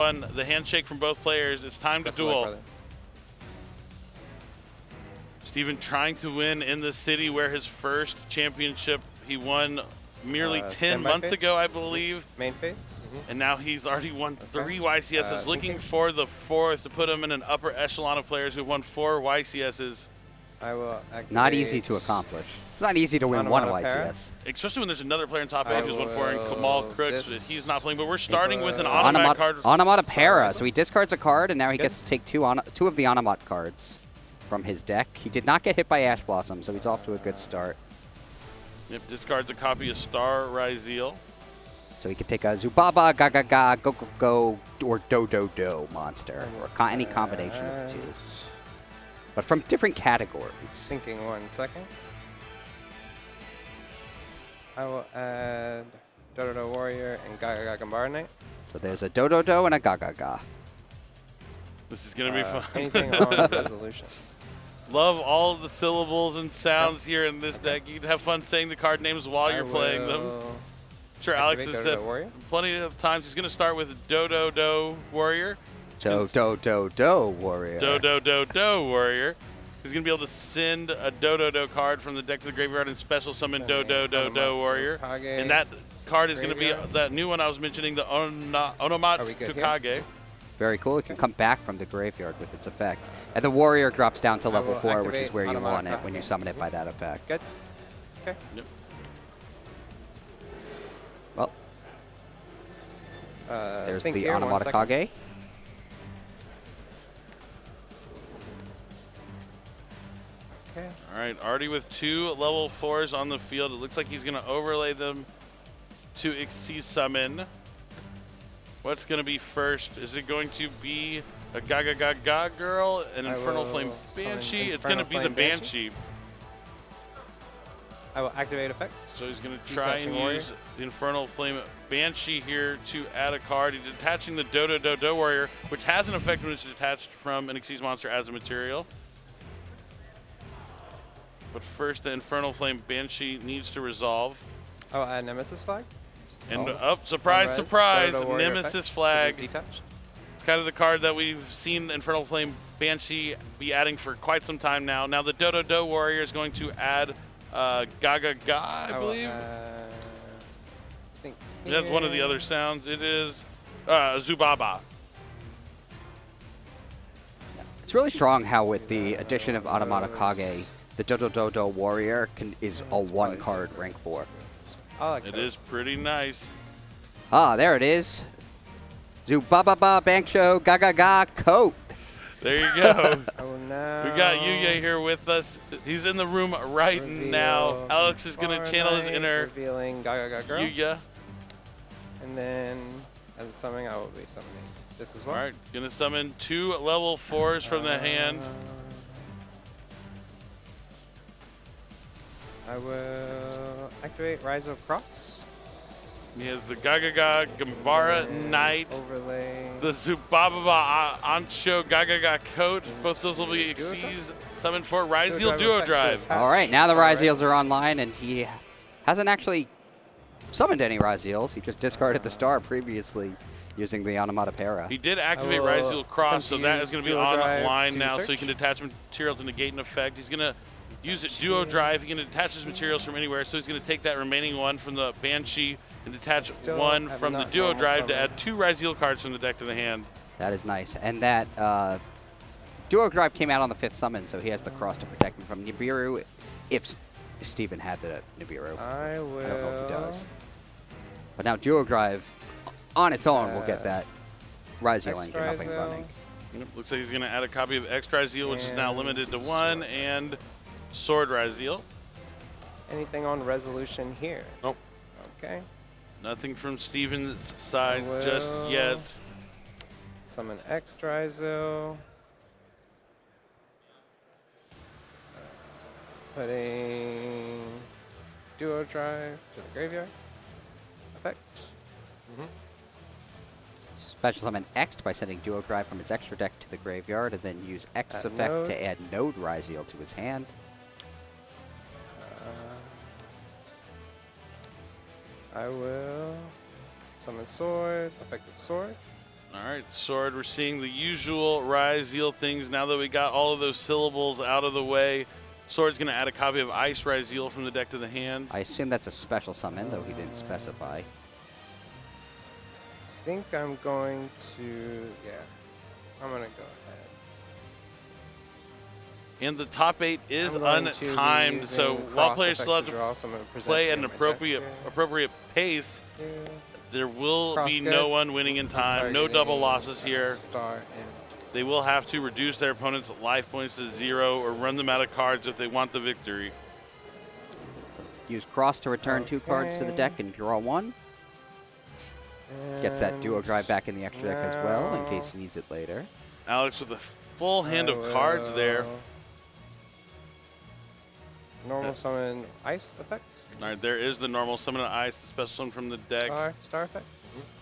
The handshake from both players. It's time to duel. Steven trying to win in the city where his first championship he won merely 10 months ago, I believe. Main phase. And now he's already won 3 YCSs, looking for the 4th to put him in an upper echelon of players who've won 4 YCSs. I will not easy to accomplish. It's not easy to win one YCS. Especially when there's another player in top 8 who's won 4 and Kamal Crooks, but he's not playing. But we're starting with an Onomat card. Onomat Para. So he discards a card, and now he gets to take two of the Onomat cards from his deck. He did not get hit by Ash Blossom, so he's off to a good start. Yep, discards a copy of Star Ryzeal. So he could take a Zubaba, Gaga, Go Go Go, or Do Do Do monster, or any combination of the two. But from different categories. Thinking 1 second. I will add Dodo Warrior and Gaga Gambara Knight. So there's a Do Do Do and a Gaga. This is going to be fun. Anything on resolution. Love all of the syllables and sounds here in this deck. You can have fun saying the card names while you're playing them. I'm sure Alex has said plenty of times he's going to start with Do Do Do Warrior. Do Do Do Do Warrior. Do Do Do Do Warrior. He's going to be able to send a Do Do Do card from the deck to the graveyard and special summon Do Do Do Do Warrior. And that card is going to be that new one I was mentioning, the Onomat Tukage. Very cool. It can come back from the graveyard with its effect. And the Warrior drops down to level 4, which is where you want it when you summon it by that effect. Good. Okay. Yep. Well, there's the Onomat Kage. Okay. All right, already with 2 level 4s on the field. It looks like he's going to overlay them to Xyz Summon. What's going to be first? Is it going to be a Gaga Gaga Girl, an Infernal Flame Banshee? It's going to be the Banshee. I will activate effect. So he's going to try and use the Infernal Flame Banshee here to add a card. He's attaching the Do Do Do Do Warrior, which has an effect when it's detached from an Xyz monster as a material. But first, the Infernal Flame Banshee needs to resolve. I will add Nemesis Flag. And surprise, surprise, Nemesis Flag. It's kind of the card that we've seen Infernal Flame Banshee be adding for quite some time now. Now the Do Do Do Warrior is going to add Gaga Ga, I believe. That's one of the other sounds. It is Zubaba. It's really strong how with the addition of Onomat Kage, the Do Do Do Do Warrior is a 1-card rank 4. It is pretty nice. Ah, there it is. Zubaba Banksho Gaga Ga Coat. There you go. Oh no. We got Yuya here with us. He's in the room right now. Alex is going to channel his inner revealing Gaga Ga Girl. Yuya. And then as a summoning, I will be summoning this as well. All right, going to summon 2 level 4s from the hand. I will activate Ryzeal Cross. He has the Gaga Ga Gambara Knight, the Zubaba Ancho Gaga Ga Coat. Both those will be Xyz summoned for Ryzeal Duo Drive. All right, now the Ryzeals are online, and he hasn't actually summoned any Ryzeals. He just discarded the star previously using the Onomat Para. He did activate Ryzeal Cross, so that is going to be online now, so he can detach material to negate an effect. He's going to use it Duo Drive. He can detach his materials from anywhere, so he's going to take that remaining one from the Banshee and detach one from the Duo Drive to add 2 Ryzeal cards from the deck to the hand. That is nice. And that Duo Drive came out on the 5th summon, so he has the cross to protect him from Nibiru if Steven had the Nibiru. I don't know if he does. But now Duo Drive on its own will get that Ryzeal engine up and running. Yep, looks like he's going to add a copy of X Ryzeal, which is now limited to 1, and Sword Ryzeal. Anything on resolution here? Nope. Okay. Nothing from Steven's side just yet. Summon X Ryzeal. Putting Duo Drive to the graveyard. Effect. Special summon X by sending Duo Drive from his extra deck to the graveyard, and then use X's effect to add Node Ryzeal to his hand. I will summon Sword, effective Sword. All right, Sword, we're seeing the usual Ryzeal things now that we got all of those syllables out of the way. Sword's going to add a copy of Ice Ryzeal from the deck to the hand. I assume that's a special summon, though he didn't specify. I think I'm going to, yeah, I'm going to go ahead. And the top 8 is untimed, so while players still have to play at an appropriate pace, there will be no one winning in time, no double losses here. They will have to reduce their opponent's life points to 0 or run them out of cards if they want the victory. Use Cross to return 2 cards to the deck and draw 1. Gets that duo drive back in the extra deck as well in case he needs it later. Alex with a full hand of cards there. Normal summon Ice effect. All right, there is the normal summon of Ice, the special summon from the deck. Star effect.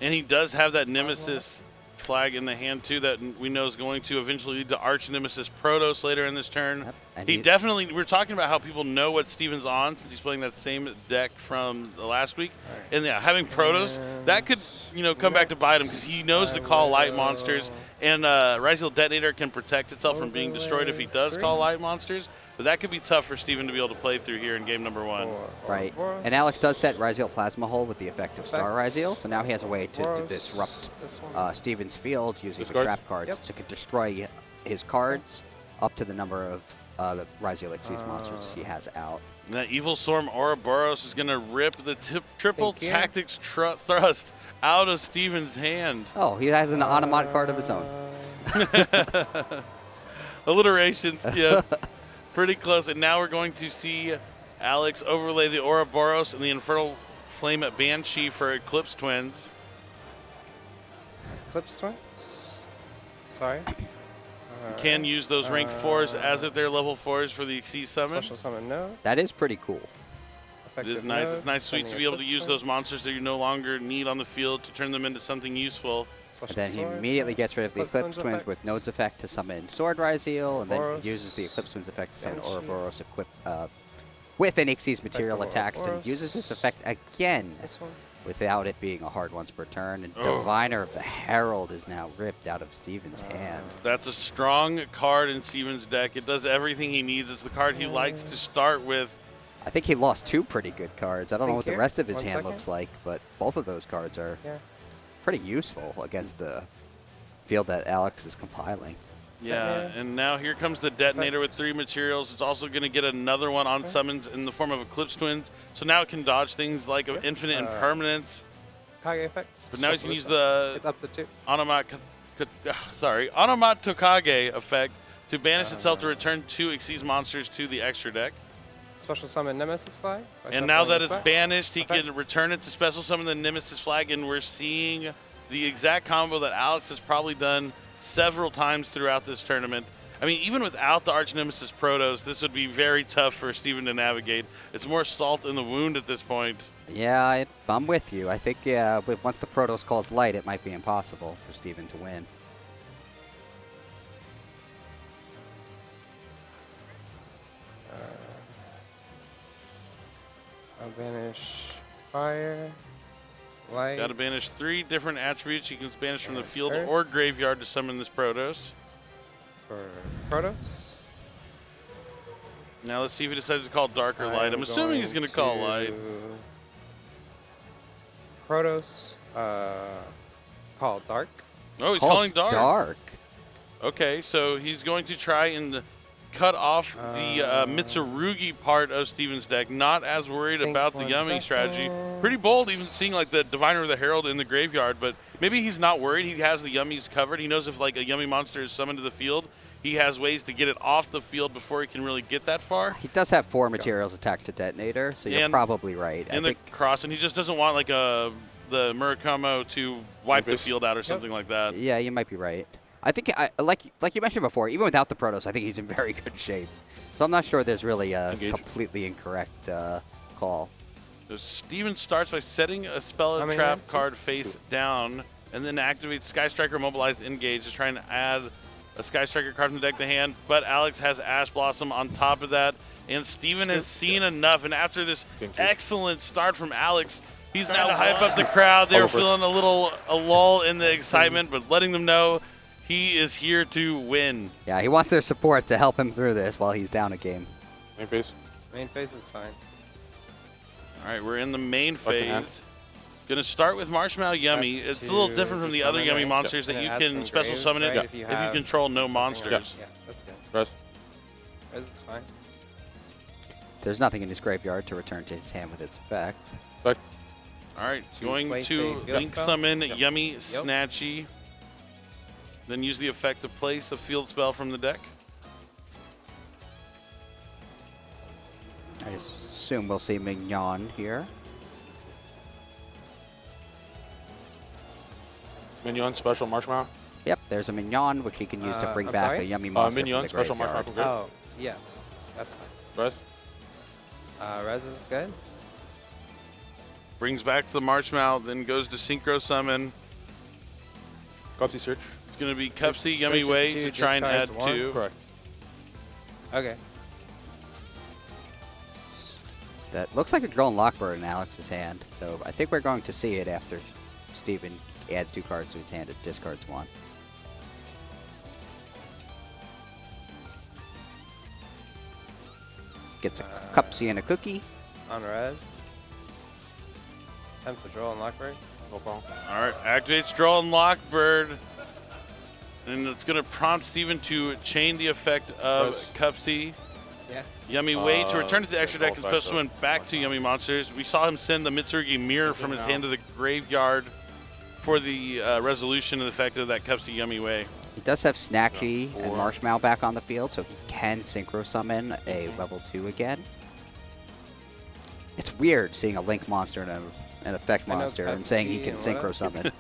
And he does have that Nemesis flag in the hand too that we know is going to eventually lead to Arch Nemesis Protoss later in this turn. Yep. And He definitely, we're talking about how people know what Steven's on since he's playing that same deck from the last week. Right. And yeah, having Protoss, that could, you know, come back to bite him because he knows to call light monsters. And Ryzeal Detonator can protect itself from being destroyed if he does call light monsters. But that could be tough for Steven to be able to play through here in game number 1. Right. And Alex does set Ryzeal Plasma Hole with the effect of Star Ryzeal, so now he has a way to disrupt Steven's field using the trap cards to destroy his cards up to the number of the Ryzeal Xyz monsters he has out. And that Evil Storm Ouroboros is going to rip the triple tactics thrust out of Steven's hand. Oh, he has an Onomat card of his own. Alliterations, yeah. Pretty close, and now we're going to see Alex overlay the Ouroboros and the Infernal Flame at Banshee for Eclipse Twins. Eclipse Twins? Sorry. You can use those rank 4s as if they're level 4s for the Xyz summon. Special summon, no. That is pretty cool. It is nice. It's nice, sweet to be able to use those monsters that you no longer need on the field to turn them into something useful. And then he immediately gets rid of the Eclipse Twins with Node's effect to summon Sword Ryzeal, and then he uses the Eclipse Twins effect to summon Ouroboros with an Xyz material attached, and uses this effect again without it being a hard once per turn. And Diviner of the Herald is now ripped out of Steven's hand. That's a strong card in Steven's deck. It does everything he needs. It's the card he likes to start with. I think he lost 2 pretty good cards. I don't know what the rest of his hand looks like, but both of those cards are pretty useful against the field that Alex is compiling. Yeah, and now here comes the Detonator with 3 materials. It's also going to get another one on summons in the form of Eclipse Twins. So now it can dodge things like Infinite Impermanence. Kage effect. But now he's going to use the it's up to 2. Onomat Tokage effect to banish itself to return 2 Xyz monsters to the extra deck. Special summon Nemesis flag. And now that it's banished, he can return it to special summon the Nemesis flag, and we're seeing the exact combo that Alex has probably done several times throughout this tournament. I mean, even without the Arch Nemesis Protoss, this would be very tough for Steven to navigate. It's more salt in the wound at this point. Yeah, I'm with you. I think, once the Protoss calls light, it might be impossible for Steven to win. I'll banish fire, light. Got to banish 3 different attributes. You can banish from the field or graveyard to summon this Protoss. For Protoss. Now let's see if he decides to call dark or light. I'm assuming he's going to call light. Protoss, call dark. Oh, he's calling dark. Dark. Okay, so he's going to try and cut off the Mitsurugi part of Steven's deck. Not as worried about the Yummy strategy. Pretty bold, even seeing like the Diviner of the Herald in the graveyard, but maybe he's not worried. He has the Yummies covered. He knows if like a Yummy monster is summoned to the field, he has ways to get it off the field before he can really get that far. He does have 4 materials attached to Detonator, so you're probably right. And the cross, and he just doesn't want like the Murakamo to wipe the field out or something like that. Yeah, you might be right. I think, like you mentioned before, even without the Protoss, I think he's in very good shape. So I'm not sure there's really a completely incorrect call. So Steven starts by setting a spell and trap card face down, and then activates Sky Striker Mobilize Engage to try and add a Sky Striker card from the deck to hand. But Alex has Ash Blossom on top of that, and Steven has seen enough. And after this excellent start from Alex, He's now to hype up the crowd. They were feeling a lull in the excitement, but letting them know he is here to win. Yeah, he wants their support to help him through this while he's down a game. Main phase. Main phase is fine. All right, we're in the main phase. Going to start with Marshmallow Yummy. It's a little different from the other Yummy monsters that you can special summon it if you control no monsters. Yeah, that's good. Res. Res is fine. There's nothing in his graveyard to return to his hand with its effect. Effect. All right, going to Link Summon Yummy Snatchy. Then use the effect to place a field spell from the deck. I assume we'll see Mignon here. Minion, special Marshmallow. Yep, there's a Mignon, which he can use to bring back a Yummy monster Minion, from the special graveyard. Marshmallow. Oh, yes. That's fine. Res. Res is good. Brings back the Marshmallow, then goes to Synchro Summon. Copsy search. It's going to be Cupsy Yummy Way to try and add 2. Correct. Okay. That looks like a Drone Lockbird in Alex's hand, so I think we're going to see it after Steven adds 2 cards to his hand and discards 1. Gets a Cupsy and a cookie. On res. Attempt to draw on Lockbird. No problem. All right, activates Draw and Lockbird. And it's going to prompt Steven to chain the effect of Cupsy. Yeah. Yummy Way to return to the extra deck and special summon back to Yummy monsters. We saw him send the Mitsurugi Mirror from his hand to the graveyard for the resolution of the effect of that Cupsy Yummy Way. He does have Snatchy and Marshmallow back on the field, so he can Synchro Summon a level 2 again. It's weird seeing a Link monster and an effect monster and saying he can Synchro Summon.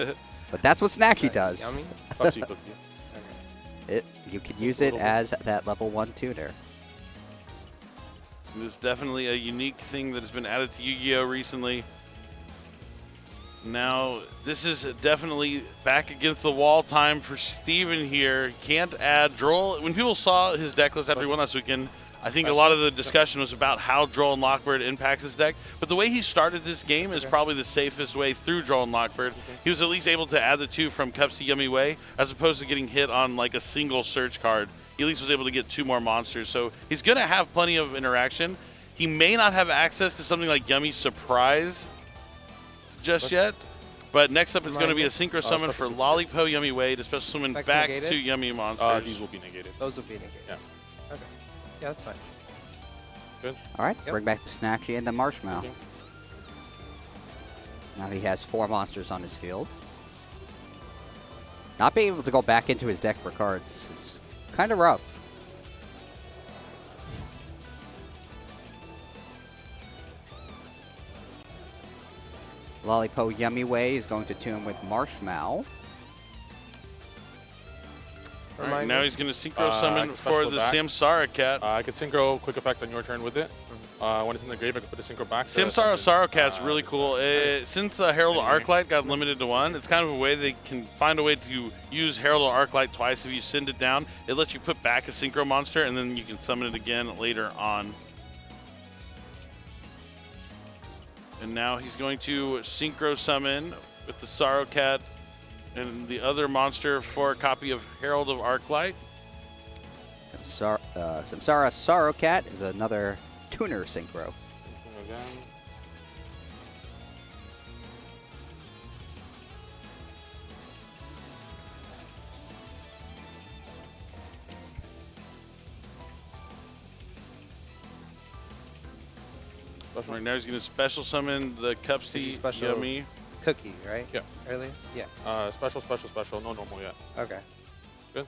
But that's what Snatchy does. Yummy? Cupsy cookie. You could use it as that level 1 tuner. This is definitely a unique thing that has been added to Yu-Gi-Oh! Recently. Now, this is definitely back against the wall time for Steven here. Can't add Droll. When people saw his deck list after he won last weekend, I think a lot of the discussion was about how Droll and Lockbird impacts his deck. But the way he started this game is probably the safest way through Droll and Lockbird. He was at least able to add the 2 from Cupsy Yummy Way, as opposed to getting hit on like a single search card. He at least was able to get 2 more monsters. So he's going to have plenty of interaction. He may not have access to something like Yummy Surprise just yet. But next up is going to be a Synchro Summon for Lollipo Yummy Way to special summon back to Yummy monsters. These will be negated. Those will be negated. Yeah. Okay. Yeah, that's fine. Good. All right, bring back the Snatchy and the Marshmallow. Okay. Now he has 4 monsters on his field. Not being able to go back into his deck for cards is kind of rough. Lollipo Yummy Way is going to tune with Marshmallow. All right, now he's going to Synchro Summon for the Samsara Cat. I could Synchro quick effect on your turn with it. When it's in the grave, I can put a Synchro back. Samsara Sorrow Cat's really cool. Since Herald of Arclight got limited to 1, it's kind of a way they can find a way to use Herald of Arclight twice. If you send it down, it lets you put back a Synchro monster, and then you can summon it again later on. And now he's going to Synchro Summon with the Sorrow Cat and the other monster for a copy of Herald of Arclight. Samsara Sorrow Cat is another tuner Synchro. Again. Right now he's going to special summon the Cupsy Yummy. Cookie, right? Yeah. Earlier? Yeah. Special. No normal yet. Okay. Good.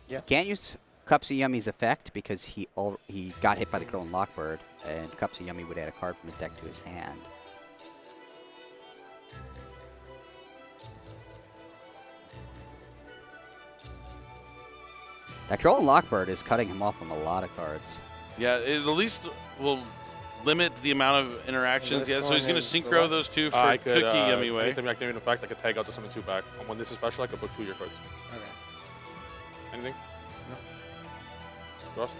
Yeah. Can't use Cupsy Yummy's effect because he got hit by the Drone Lockbird, and Cupsy Yummy would add a card from his deck to his hand. That Drone Lockbird is cutting him off from a lot of cards. Yeah, it at least will limit the amount of interactions. Yeah, so he's going to Synchro those 2 for Cookie Yummy Way. Anytime I activate an effect, I can tag out to summon 2 back. And when this is special, I can put 2 of your cards. Okay. Anything? No. Ross?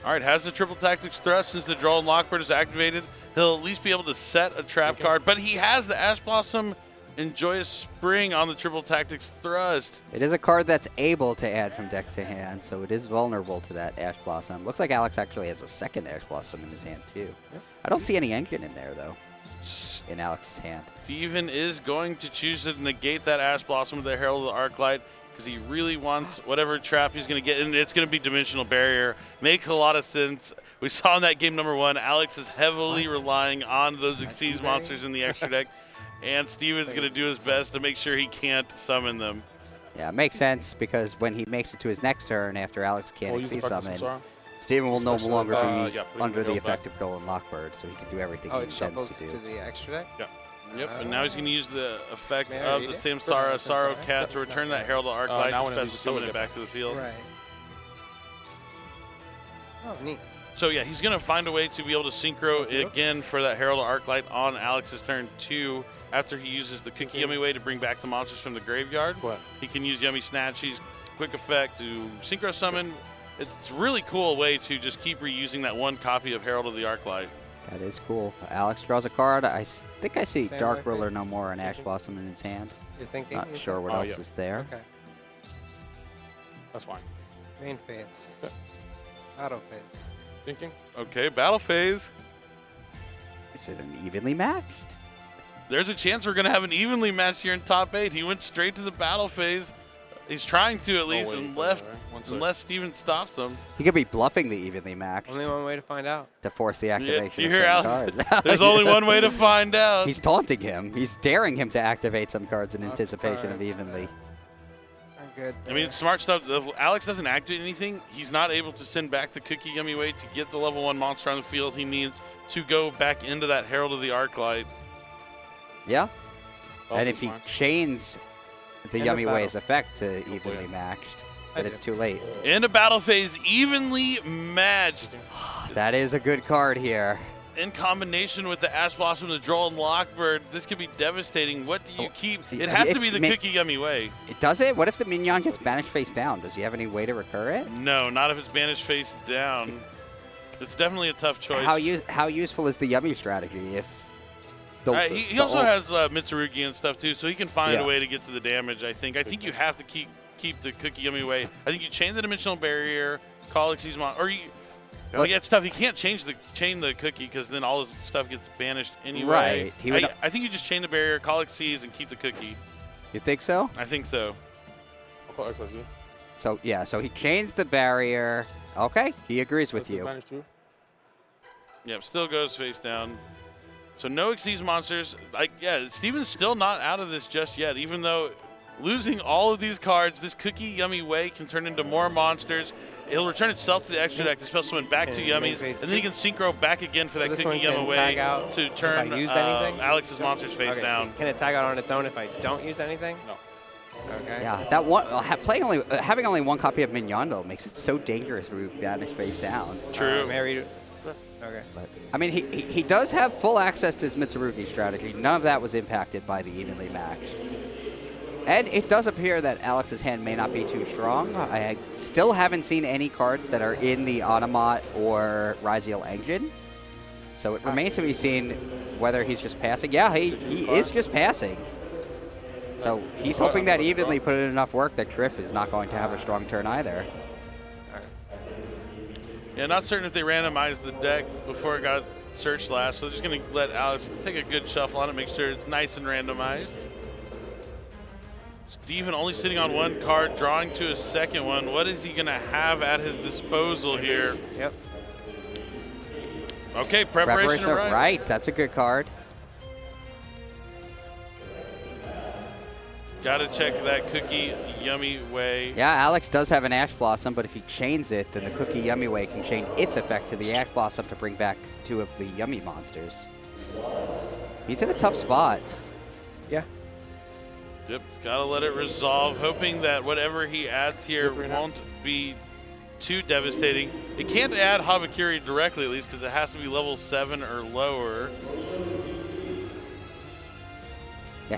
All right, has the triple tactics thrust. Since the Droll and Lockbird is activated, he'll at least be able to set a trap card. But he has the Ash Blossom and Joyous Spring on the triple tactics thrust. It is a card that's able to add from deck to hand, so it is vulnerable to that Ash Blossom. Looks like Alex actually has a second Ash Blossom in his hand, too. Yep. I don't see any Engine in there, though, in Alex's hand. Steven is going to choose to negate that Ash Blossom with the Herald of the Arclight because he really wants whatever trap he's going to get, and it's going to be Dimensional Barrier. Makes a lot of sense. We saw in that game number 1, Alex is heavily relying on those Xyz monsters in the extra deck. And Steven's going to do his best to make sure he can't summon them. Yeah, it makes sense because when he makes it to his next turn after Alex can't Xyz summon, Steven will no longer be under the effect of Droll and Lockbird, so he can do everything he intends to do. To the extra deck? Yeah. Yep, and now he's going to use the effect of the Samsara Sorrow Cat to return that Herald of Arclight to special summon it back to the field. Right. Oh, neat. So yeah, he's going to find a way to be able to synchro again for that Herald of Arclight on Alex's turn 2. After he uses the Cookie Yummy Way to bring back the monsters from the graveyard, he can use Yummy Snatchy's quick effect to synchro summon. It's a really cool way to just keep reusing that one copy of Herald of the Arclight. That is cool. Alex draws a card. I think I see Dark Ruler no more and Ash Blossom in his hand. You're thinking? Not sure what else is there. Okay. That's fine. Main phase. Auto phase. Thinking? Okay, battle phase. Is it an evenly matched? There's a chance we're going to have an evenly matched here in top 8. He went straight to the battle phase. He's trying to at least, unless Steven stops him. He could be bluffing the evenly matched. Only one way to find out. To force the activation you of hear certain cards. There's only one way to find out. He's taunting him. He's daring him to activate some cards in anticipation of evenly. Good I mean, it's smart stuff. If Alex doesn't activate anything, he's not able to send back the Cookie Yummy Way to get the level 1 monster on the field he needs to go back into that Herald of the Arclight. Yeah. And if he chains the Yummy Way's effect to evenly matched, but it's too late. In a battle phase, evenly matched. That is a good card here. In combination with the Ash Blossom, the Droll, and Lockbird, this could be devastating. What do you keep? It has to be the Cookie Yummy Way. Does it? What if the minion gets banished face down? Does he have any way to recur it? No, not if it's banished face down. It's definitely a tough choice. How useful is the Yummy strategy if... he also has Mitsurugi and stuff too, so he can find a way to get to the damage, I think. I think you have to keep the Cookie Yummy Way. I think you chain the Dimensional Barrier, call Xyz Mon, or you... yeah, it's tough. He can't chain the Cookie because then all his stuff gets banished anyway. Right. I think you just chain the Barrier, call Xyz, and keep the Cookie. You think so? I think so. I'll call XYZ. So, yeah, so he chains the Barrier. Okay, he agrees with you. Yep, still goes face down. So no Xyz monsters. Steven's still not out of this just yet, even though losing all of these cards, this Cookie Yummy Way can turn into more monsters. It'll return itself to the extra deck to special summon back to Yummies, and then he can synchro back again for that Cookie Yummy Way to turn Alex's monsters face down. Can it tag out on its own if I don't use anything? No. Okay. Yeah, that one having only one copy of Mignon though makes it so dangerous when we banish face down. True. Okay. But, I mean, he does have full access to his Mitsurugi strategy. None of that was impacted by the evenly matched. And it does appear that Alex's hand may not be too strong. I still haven't seen any cards that are in the Onomat or Ryzeal engine. So it remains to be seen whether he's just passing. Yeah, he is just passing. So he's hoping that evenly put in enough work that Triff is not going to have a strong turn either. Yeah, not certain if they randomized the deck before it got searched last, so just going to let Alex take a good shuffle on it, make sure it's nice and randomized. Steven only sitting on one card, drawing to his second one. What is he going to have at his disposal here? Yep. Okay, Preparation of Rites. That's a good card. Got to check that Cookie Yummy Way. Yeah, Alex does have an Ash Blossom, but if he chains it, then the Cookie Yummy Way can chain its effect to the Ash Blossom to bring back 2 of the Yummy monsters. He's in a tough spot. Yeah. Yep, got to let it resolve, hoping that whatever he adds here won't be too devastating. It can't add Habakiri directly, at least, because it has to be level 7 or lower. Yeah,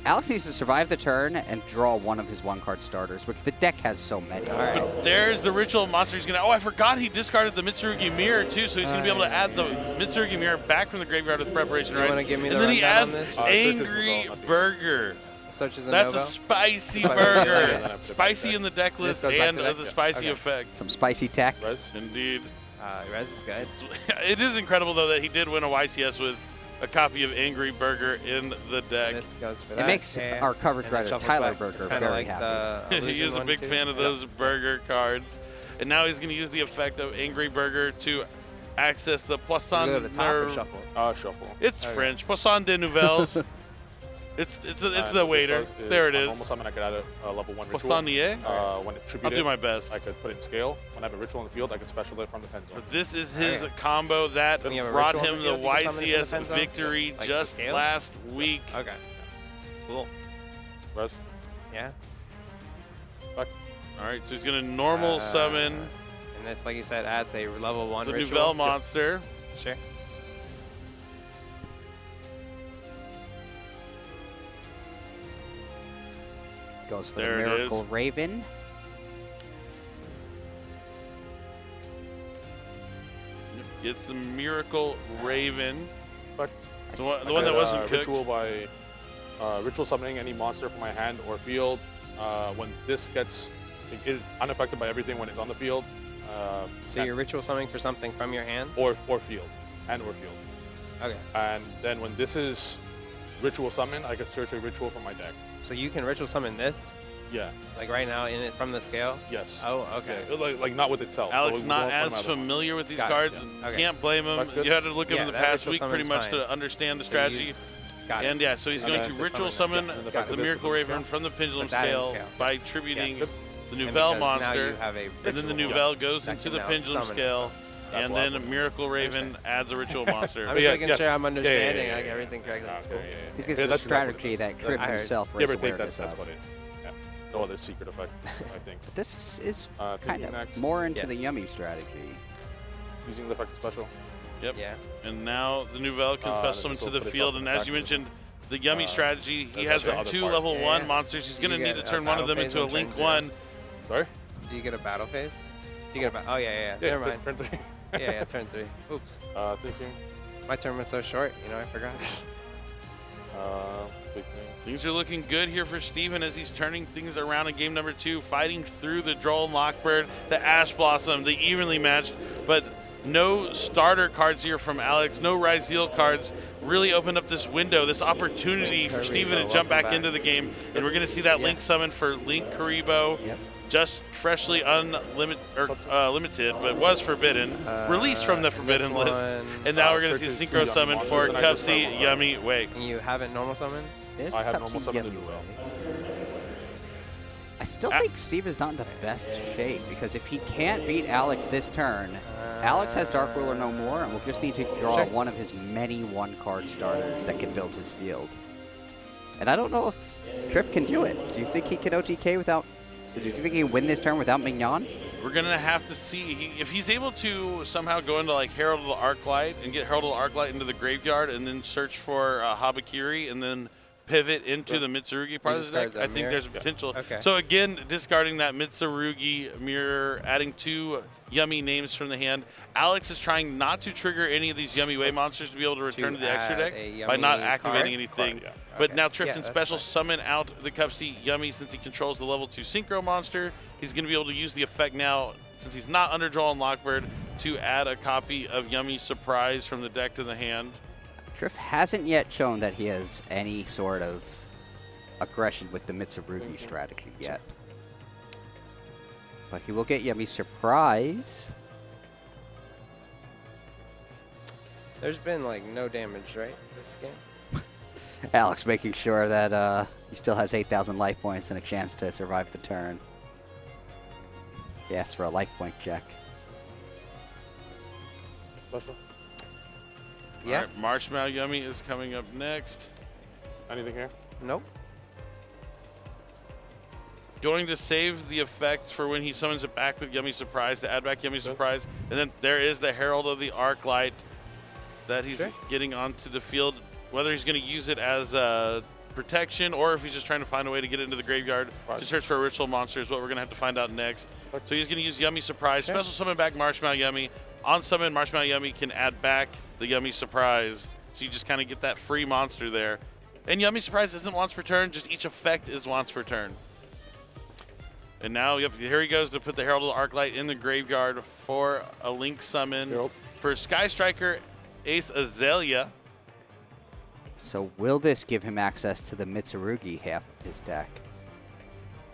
Alex needs to survive the turn and draw one of his one-card starters, which the deck has so many. All right. But there's the ritual monster. He's gonna. Oh, I forgot he discarded the Mitsurugi mirror too, so he's gonna be able to add the Mitsurugi mirror back from the graveyard with preparation rights. Want to give me and the then he rundown adds on this? Angry Burger. Such as a That's Nova? a spicy Spicy burger. burger. Spicy in the deck list goes back and to the the deck? spicy Okay. effect. Some spicy tech. Res? Indeed. Res is good. It is incredible though that he did win a YCS with a copy of Angry Burger in the deck. This goes for It that. makes our coverage And then writer, shuffles Tyler back. Burger, It's kinda very like happy. the He is a Illusion big one, fan too. of those burger cards. And now he's going to use the effect of Angry Burger to access the Poisson. Does it go to the top or shuffle? Shuffle. It's Okay. French. Poisson de Nouvelles. it's the waiter. There it On is. normal summon, I could add a level 1 ritual. Poissonnier. When it's I'll tributed, do my best. I could put it in scale. When I have a ritual in the field, I could special it from the pen zone. But this is his Okay. combo that When you have a brought ritual him in the the field, you can summon it from the YCS pen zone? victory Like the just scale? last week. Okay. Cool. Res? Yeah. Back. All right, so he's going to normal summon And this, like you said, adds a level 1 the ritual. Nouvelle monster. Sure. Goes for There the it Miracle is. Raven. Gets the Miracle Raven. Back. The one I that could, wasn't cooked. ritual by ritual summoning any monster from my hand or field. When this gets, it is unaffected by everything when it's on the field. So you're ritual summoning for something from your hand? or field, hand or field. Okay. And then when this is ritual summon, I could search a ritual from my deck. So you can ritual summon this, Yeah. like right now, in it from the scale? Yes. Oh, okay. Yeah, like not with itself. but Alex with not one of as my other ones. familiar with these Got it, cards. yeah. Okay. Can't blame him. That's good. You had to look at Yeah, him the that past ritual week pretty summon's much fine. to understand the So strategy. use- Got it. And yeah, so he's So going I to have to ritual summon summon this. the Miracle This Raven scale. from the Pendulum Put that in Scale scale. by tributing Yes. the And Nouvelle because now monster. you have a And then the ritual. Nouvelle goes that into can the now Pendulum summon Scale. itself. That's And what then happened. Miracle Raven adds a ritual monster. I'm But just yes, making yes. sure I'm understanding. Yeah. I get everything correctly. That's cool. Yeah. I think Yeah, this is a that's exactly what strategy it is. that Crip I heard. himself Give raised or take, awareness that's of. what it. Yeah. No other secret effect, I think. But this is Thinking kind of next. more into Yeah. the yummy strategy. Using the effect special. Yep. Yeah. And now the Nouvelle can fetch this summon to will the put field. itself And in as you practice. mentioned, the yummy strategy, he That's has the other two part. level Yeah. 1 monsters. He's going to You need get to a turn one of them battle into a phase on Link turn 1. Sorry? Do you get a battle phase? Do you get a battle? Oh, yeah. Never mind. Turn 3. Yeah, turn 3. Oops. Thinking. My turn was so short, I forgot. Big thing. Things are looking good here for Steven as he's turning things around in game number 2, fighting through the Droll and Lockbird, the Ash Blossom, the evenly matched, but no starter cards here from Alex, no Ryzeal cards. Really opened up this window, this opportunity for Steven to jump back into the game, and we're going to see that Link summon for Link Karibo. Yep. Just freshly limited, but was forbidden, released from the forbidden this list, one- and now we're going to searches see two Synchro yummy summon monsters, for and I just Cupsy summon Yummy Wake. And you haven't normal summoned? There's I have Cupsy normal summon the Yummy Nouvelle. Way. I still think Steve is not in the best shape because if he can't beat Alex this turn, Alex has Dark Ruler no more and will just need to draw one of his many one-card starters that can build his field. And I don't know if Triff can do it. Do you think he can OTK without... Do you think he can win this turn without Mignon? We're going to have to see. If he's able to somehow go into like Herald of the Arclight and get Herald of the Arclight into the graveyard and then search for Habakiri and then pivot into the Mitsurugi part of the deck, discard the I think mirror? there's a potential. Okay. So again, discarding that Mitsurugi mirror, adding 2 yummy names from the hand. Alex is trying not to trigger any of these Yummy Way monsters to be able to return to the extra add deck a by not Yummy activating card? anything. Card, yeah. But Okay. now Triff Yeah, can that's special fine. summon out the Cupsy Yummy since he controls the level 2 Synchro monster. He's going to be able to use the effect now, since he's not under Draw and Lockbird, to add a copy of Yummy Surprise from the deck to the hand. Triff hasn't yet shown that he has any sort of aggression with the Mitsurugi strategy yet. But he will get Yummy Surprise. There's been, no damage, right, this game? Alex making sure that he still has 8,000 life points and a chance to survive the turn. He asks for a life point check. Special. Yeah. All right, Marshmallow Yummy is coming up next. Anything here? Nope. Going to save the effect for when he summons it back with Yummy Surprise to add back Yummy Surprise. And then there is the Herald of the Arclight that he's getting onto the field. Whether he's going to use it as protection, or if he's just trying to find a way to get into the graveyard to search for a ritual monster is what we're going to have to find out next. So he's going to use Yummy Surprise, special summon back Marshmallow Yummy. On summon, Marshmallow Yummy can add back the Yummy Surprise. So you just kind of get that free monster there. And Yummy Surprise isn't once per turn, just each effect is once per turn. And now, yep, here he goes to put the Herald of the Arclight in the graveyard for a Link summon for Sky Striker, Ace Azalea. So will this give him access to the Mitsurugi half of his deck?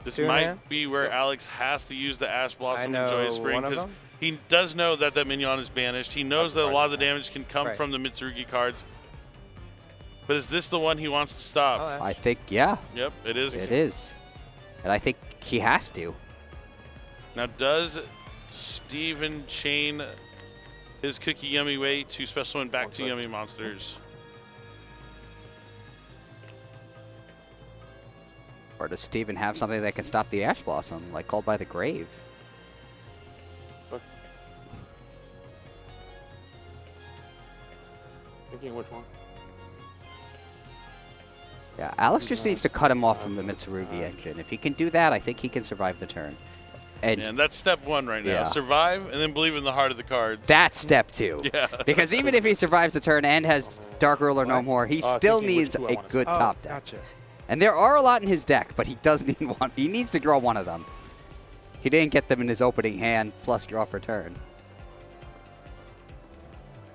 This might be where Alex has to use the Ash Blossom and Joyous Spring, because he does know that that minion is banished. He knows that a lot of the damage can come from the Mitsurugi cards. But is this the one he wants to stop? I think, yeah. Yep, it is. It is. And I think he has to. Now, does Steven chain his Cookie Yummy way to special summon back to Yummy monsters? Or does Steven have something that can stop the Ash Blossom, like Called by the Grave? Thinking which one? Yeah, Alex just needs to cut him off from the Mitsurugi engine. If he can do that, I think he can survive the turn. And that's step one right now. Survive and then believe in the heart of the cards. That's step two. Yeah. Because even if he survives the turn and has Dark Ruler no more, he still needs a good top deck. Gotcha. And there are a lot in his deck, but he does need one. He needs to draw one of them. He didn't get them in his opening hand, plus draw for turn.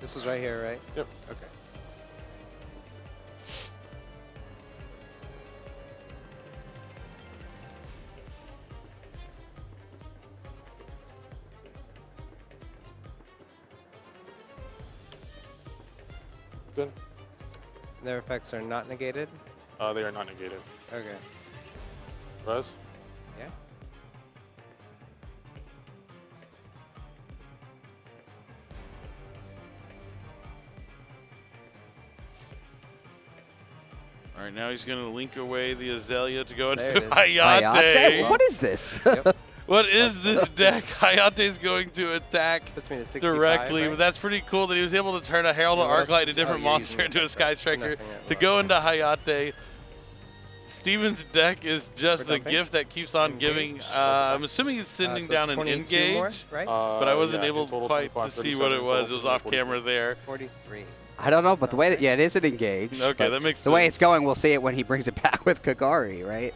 This is right here, right? Yep. Okay. Good. Their effects are not negated? They are not negated. Okay. Res? Yeah. All right, now he's going to link away the Azalea to go into Hayate. Hayate? What is this? What is this deck? Hayate's going to attack directly, right? but that's pretty cool that he was able to turn a Herald of Arclight, a different monster, into a Sky Striker to go into Hayate. Steven's deck is just the gift that keeps on giving. I'm assuming he's sending down an Engage, more, right? but I wasn't able quite to see what it was. It was off camera there. 43. I don't know, but the way that, it is an Engage. Okay, that makes sense. The way it's going, we'll see it when he brings it back with Kagari, right?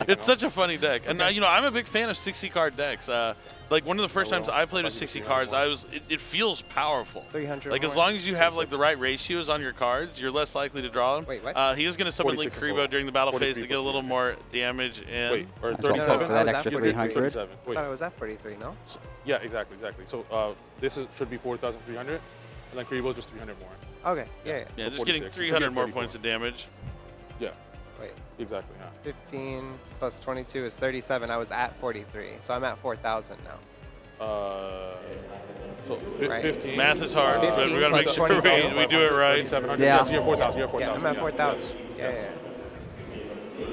It's such a funny deck, and you know, I'm a big fan of 60-card decks. Like one of the first times I played with 60 cards, it feels powerful. 300. Like as long as you have like the right ratios on your cards, you're less likely to draw them. Wait, what? He is going to summon Link Kuriboh during the battle phase to get a little more damage in. Wait, or That's what I'm saying, 37? for that extra 300. 37. I Wait. thought it was at 43, no? Yeah, exactly. So this should be 4,300, and then Kuriboh just 300 more. Okay, yeah. Yeah, So just getting 46. 300 more 34. points of damage. Yeah, Wait, exactly. Yeah. 15 plus 22 is 37. I was at 43, so I'm at 4,000 now. So Right. 15. Math is hard, but 15 we got to make plus sure 22. we do it right. 700. Yeah. Yes, you're 4,000. You're 4,000. Yeah, I'm at 4,000. Yes. Yeah.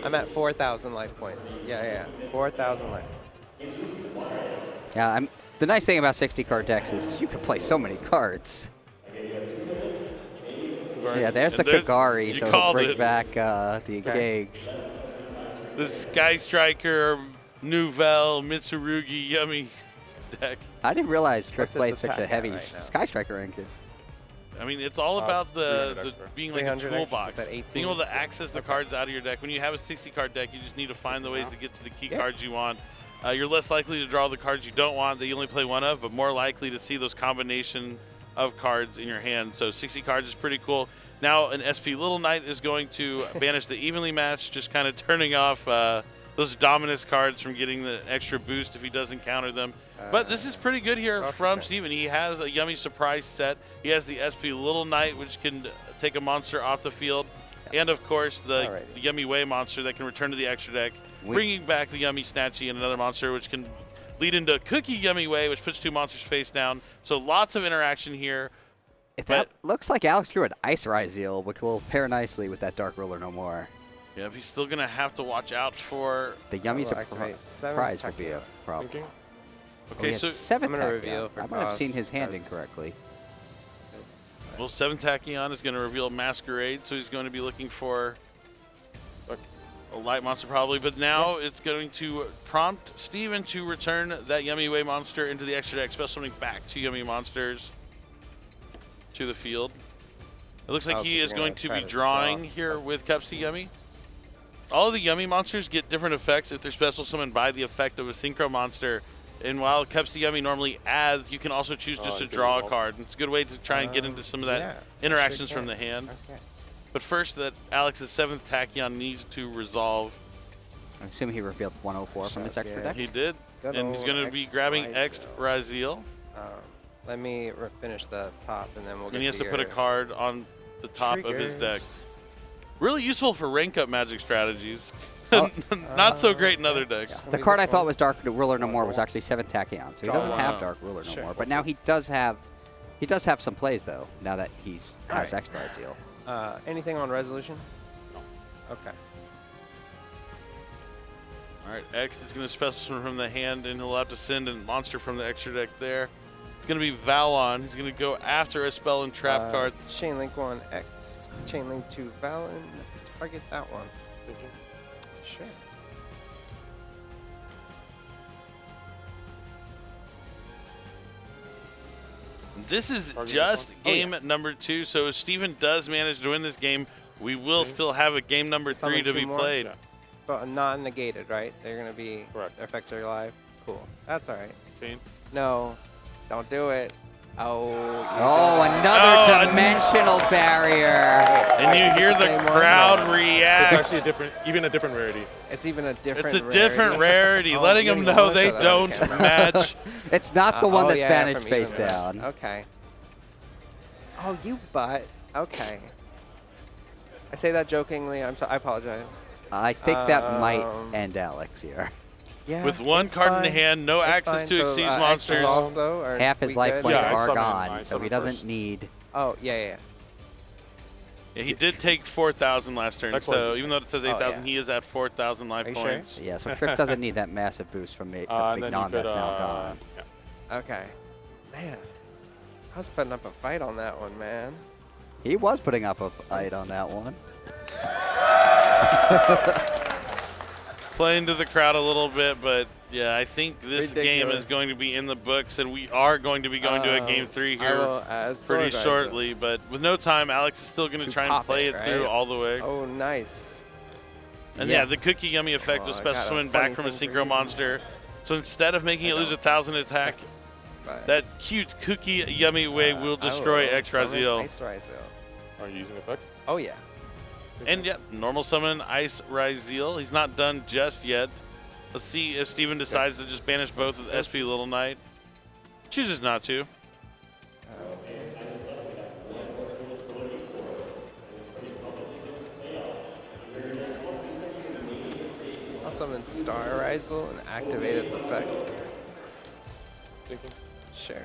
I'm at 4,000 life points. Yeah. 4,000 life. Yeah, the nice thing about 60-card decks is you can play so many cards. Yeah, there's the Kagari, so he'll bring back the Engage. The Sky Striker, Nouvelle, Mitsurugi, Yummy deck. I didn't realize Trick What's its played such a attack at heavy right now? Sky Striker engine. I mean, it's all about the being like a 300 toolbox, extra, it's at 18. being able to access the cards out of your deck. When you have a 60-card deck, you just need to find the ways to get to the key cards you want. You're less likely to draw the cards you don't want that you only play one of, but more likely to see those combination of cards in your hand. So 60 cards is pretty cool. Now an SP Little Knight is going to banish the evenly matched, just kind of turning off those Dominus cards from getting the extra boost if he doesn't counter them. But this is pretty good here from Steven. He has a Yummy Surprise set. He has the SP Little Knight, which can take a monster off the field. And, of course, the Yummy Way monster that can return to the extra deck, bringing back the Yummy Snatchy and another monster, which can lead into Cookie Yummy Way, which puts two monsters face down. So lots of interaction here. That looks like Alex drew an Ice Ryzeal, which will pair nicely with that Dark Ruler no more. Yeah, he's still going to have to watch out for... The Yummy Surprise will be a problem. Okay, so 7 I'm gonna reveal for I might have cost seen his hand incorrectly. Well, 7th Tachyon is going to reveal Masquerade, so he's going to be looking for a light monster probably, but now it's going to prompt Steven to return that Yummy Way monster into the extra deck, special summoning back 2 Yummy monsters to the field. It looks like he is going to be drawing here with Cupsy Yummy. All of the Yummy monsters get different effects if they're special summoned by the effect of a Synchro monster. And while Cupsy Yummy normally adds, you can also choose just to draw a card. It's a good way to try and get into some of that interactions from the hand. Okay. But first, that Alex's 7th Tachyon needs to resolve. I'm assuming he revealed 104 from his extra deck. He did, and he's going to be grabbing X Ryzeal. Let me finish the top, and then we'll get And he has to put a your card on the top of his deck. triggers. Really useful for rank up Magic strategies. Not so great in other decks. The card I thought was Dark Ruler No More was actually 7th Tachyon, so he doesn't have Dark Ruler No More. But now he does have some plays though. Now that he's has X Ryzeal. Anything on resolution? No. Okay. All right, X is going to special summon from the hand, and he'll have to send a monster from the extra deck there. It's going to be Valon. He's going to go after a spell and trap card. Chain Link 1 X. Chain Link 2 Valon. Target that one. Sure. This is just game number 2, so if Steven does manage to win this game, we will still have a game number 3 to be played. Yeah. But not negated, right? They're going to be, Correct. their effects are live. Cool. That's all right. Chain. No, don't do it. Oh, Another dimensional barrier. And you hear the crowd react. It's actually even a different rarity. It's even a different It's a different rarity, Oh, letting you them didn't know wanna they show that on don't camera. match. It's not the one that's yeah, banished from face even down. Okay. Oh, you butt. Okay. I say that jokingly. I apologize. I think that might end Alex here. Yeah. With one it's card in fine. hand, no It's access fine. to So, exceed X monsters. resolves, though, or Half his we life good? points Yeah, I are summon gone, I so he summon doesn't first. need. Oh, yeah. Yeah, he did take 4,000 last turn, That's so what- even though it says 8,000, yeah. he is at 4,000 life Are you sure? points. Yeah, so Triff doesn't need that massive boost from the And big then non you could, that's now gone. yeah. Okay. Man, I was putting up a fight on that one, man. He was putting up a fight on that one. Playing to the crowd a little bit, but yeah, I think this game Ridiculous. is going to be in the books, and we are going to be going to a game 3 here pretty shortly. But with no time, Alex is still going to try and pop play it, it through right? all the way. Oh, nice. And yeah, the Cookie Yummy effect was I special got a summoned funny back from a thing for Synchro you. monster. So instead of making it lose 1,000 attack, But that cute Cookie Yummy way will destroy X summon Ryzeal. Ice Ryzeal. Are you using effect? Oh, yeah. And yeah, normal summon Ice Ryzeal. He's not done just yet. Let's see if Steven decides to just banish both with SP Little Knight. Chooses not to. I'll summon Star Ryzeal and activate its effect. Thinking. Sure.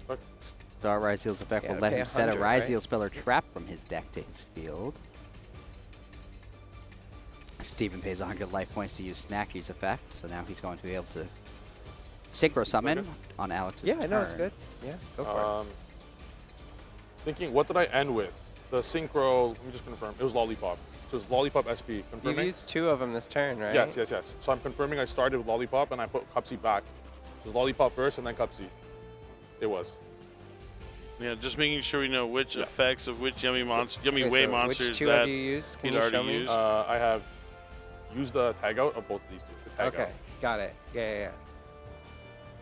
Effect. Star Ryzeal's effect Yeah, will let pay him set a 100, right? Ryzeal spell or trap from his deck to his field. Steven pays 100 life points to use Snacky's effect, so now he's going to be able to Synchro Summon on Alex's Yeah, I know it's turn. good. Yeah, go for it. Thinking, what did I end with? The synchro, let me just confirm. It was Lollipop. So it's Lollipop SP. You've Confirming? used 2 of them this turn, right? Yes. So I'm confirming I started with Lollipop and I put Cupsy back. It was Lollipop first and then Cupsy. It was. Yeah, just making sure we know which effects of which Yummy Way so monsters which 2 that have you used? Can he'd you show already me? used. I have used the tag out of both of these two. The tag Okay, got it. Yeah.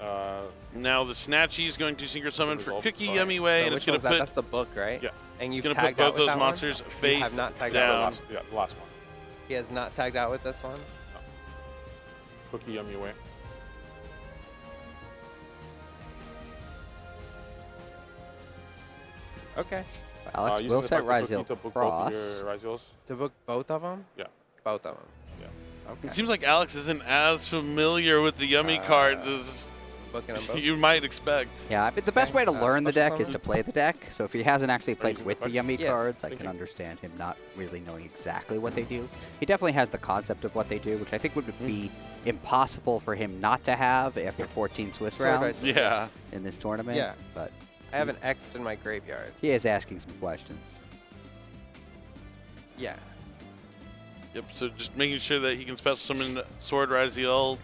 out. Now the Snatchy is going to Synchro Summon for Resolve Cookie fine. Yummy Way, So and which it's going one's to that? put That's the book, right? Yeah. And you've going to put tagged out both with those that monsters one? You face have not tagged down. out. The last one. He has not tagged out with this one? Cookie Yummy Way. Okay. Alex Using will the set effect of Cookie Ryzeal to book cross. both of your Ryzeals. To book both of them? Yeah. Both of them. Yeah. Okay. It seems like Alex isn't as familiar with the Yummy cards as booking them both. You might expect. Yeah, but the best way to learn the special deck is summon? to play the deck. So if he hasn't actually played Raising with the effect? yummy Yes. cards, I can understand him not really knowing exactly what they do. He definitely has the concept of what they do, which I think would be impossible for him not to have after 14 Swiss Sword rounds dice. Yeah. in this tournament. Yeah. But I have an X in my graveyard. he is asking some questions. Yeah. Yep, so just making sure that he can special summon Sword Ryzeal.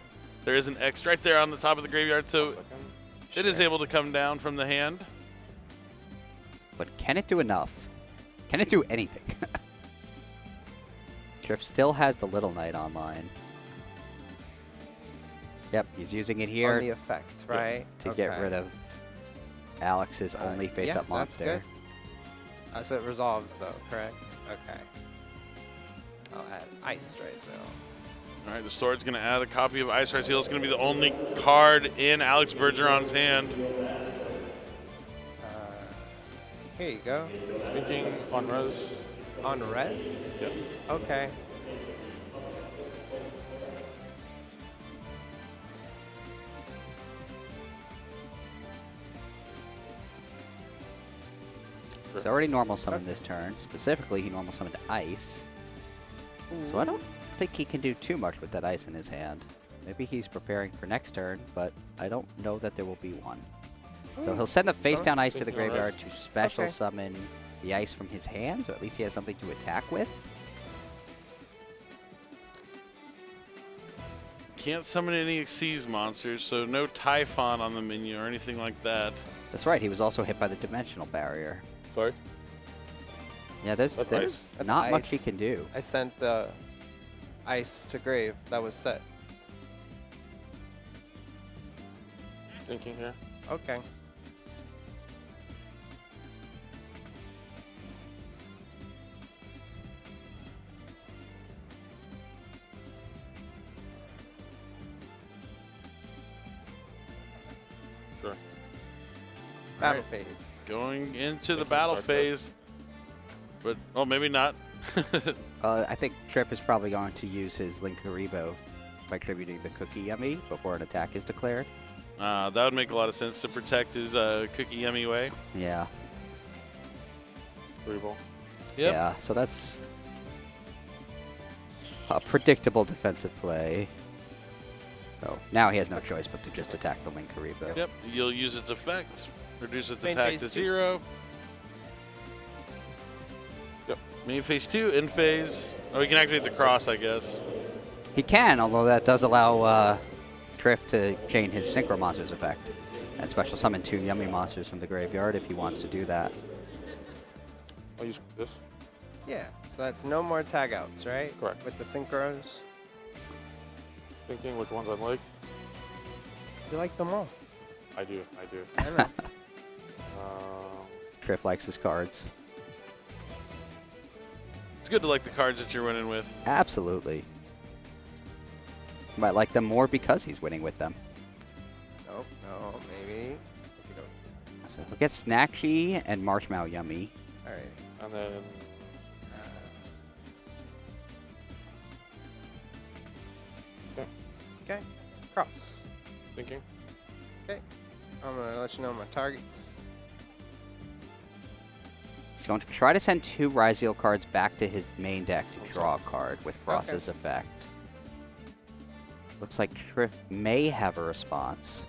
There is an X right there on the top of the graveyard, so it is able to come down from the hand. But can it do enough? Can it do anything? Triff still has the Little Knight online. Yep, he's using it On here the effect, right? to get rid of Alex's only face-up yeah, monster. That's good. So it resolves, though, correct? Okay. I'll add Ice Ryzeal. All right, the Sword's going to add a copy of Ice Ryzeal. It's going to be the only card in Alex Bergeron's hand. Here you go. Thinking on res. On res? Yep. Okay. He's already normal summoned this turn. Specifically, he normal summoned Ice. So I don't think he can do too much with that Ice in his hand. Maybe he's preparing for next turn, but I don't know that there will be one. So he'll send the face-down Ice to the graveyard to special summon the Ice from his hand, so at least he has something to attack with. Can't summon any Xyz monsters, so no Typhon on the menu or anything like that. That's right, he was also hit by the dimensional barrier. Sorry. Yeah, there's That's not much he Ice. can do. I sent the Ice to grave. That was set. Thinking here. Okay. Sure. Battle Alright. phase. Going into the Think battle we'll start phase. But, oh, maybe not. I think Tripp is probably going to use his Linkuriboh by tributing the Cookie Yummy before an attack is declared. That would make a lot of sense to protect his Cookie Yummy way. Yeah. Reroll. Yep. Yeah, so that's a predictable defensive play. So now he has no choice but to just attack the Linkuriboh. Yep, you'll use its effect, reduce its Main attack phase to 2. 0. Yep. Main phase 2, in phase. Oh, he can activate the cross, I guess. He can, although that does allow Triff to chain his Synchro Monsters effect and special summon 2 Yummy Monsters from the graveyard if he wants to do that. I'll use this. Yeah. So that's no more tag outs, right? Correct. With the synchros. Thinking which ones I like. You like them all. I do. I know. Triff likes his cards. It's good to like the cards that you're winning with. Absolutely. You might like them more because he's winning with them. Nope. No. Maybe. So look at Snacky and Marshmallow Yummy. All right. And then Okay. Cross. thinking. Okay. I'm gonna let you know my targets. He's going to try to send 2 Ryzeal cards back to his main deck to draw a card with Frost's effect. Looks like Triff may have a response.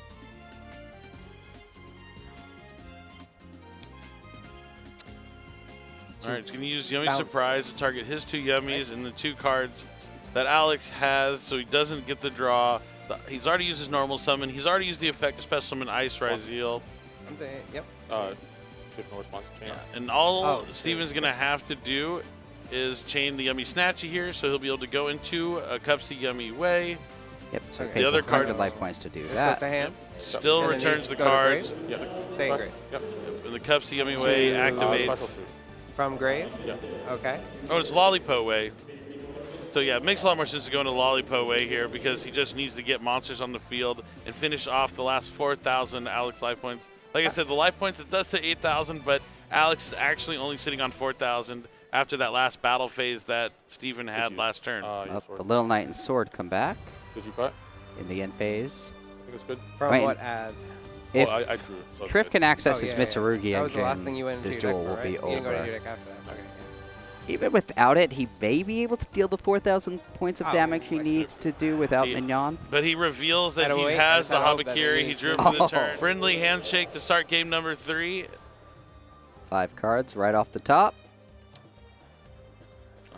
All right, he's going to use Yummy Bounce Surprise to target his 2 Yummies and the 2 cards that Alex has, so he doesn't get the draw. He's already used his normal summon. He's already used the effect to special summon Ice Ryzeal. I'm saying, yep. If no response, chain. And all Oh, Steven's going to have to do is chain the Yummy Snatchy here, so he'll be able to go into a Cupsy Yummy way. Yep, so he Okay. pays The other us 100 card- life points to do This goes that. to hand. Still And then returns these the go to cards. grave? Yep. Stay in grave. Yep. And the Cupsy Yummy way Special activates. two. From grave? Yep. Okay. Oh, it's Lollipop way. So yeah, it makes a lot more sense to go into Lollipop way here because he just needs to get monsters on the field and finish off the last 4,000 Alex life points. Like I said, the life points, it does say 8,000, but Alex is actually only sitting on 4,000 after that last battle phase that Steven had last turn. Up, the Little Knight and Sword come back Did you cut? in the end phase. think it's good. From Wait, what ad? If I drew. So it's Triff good. can access Oh, his yeah, Mitsurugi That was the last engine, thing you went into this your duel deck will for, be right? You didn't go over. into your deck after that. Okay. Even without it, he may be able to deal the 4,000 points of Oh, damage he that's needs to do without Mignon. But he reveals that he I has just the had hope that Habakiri. he He used drew it. for the Oh. turn. Friendly handshake to start game number 3. 5 cards right off the top.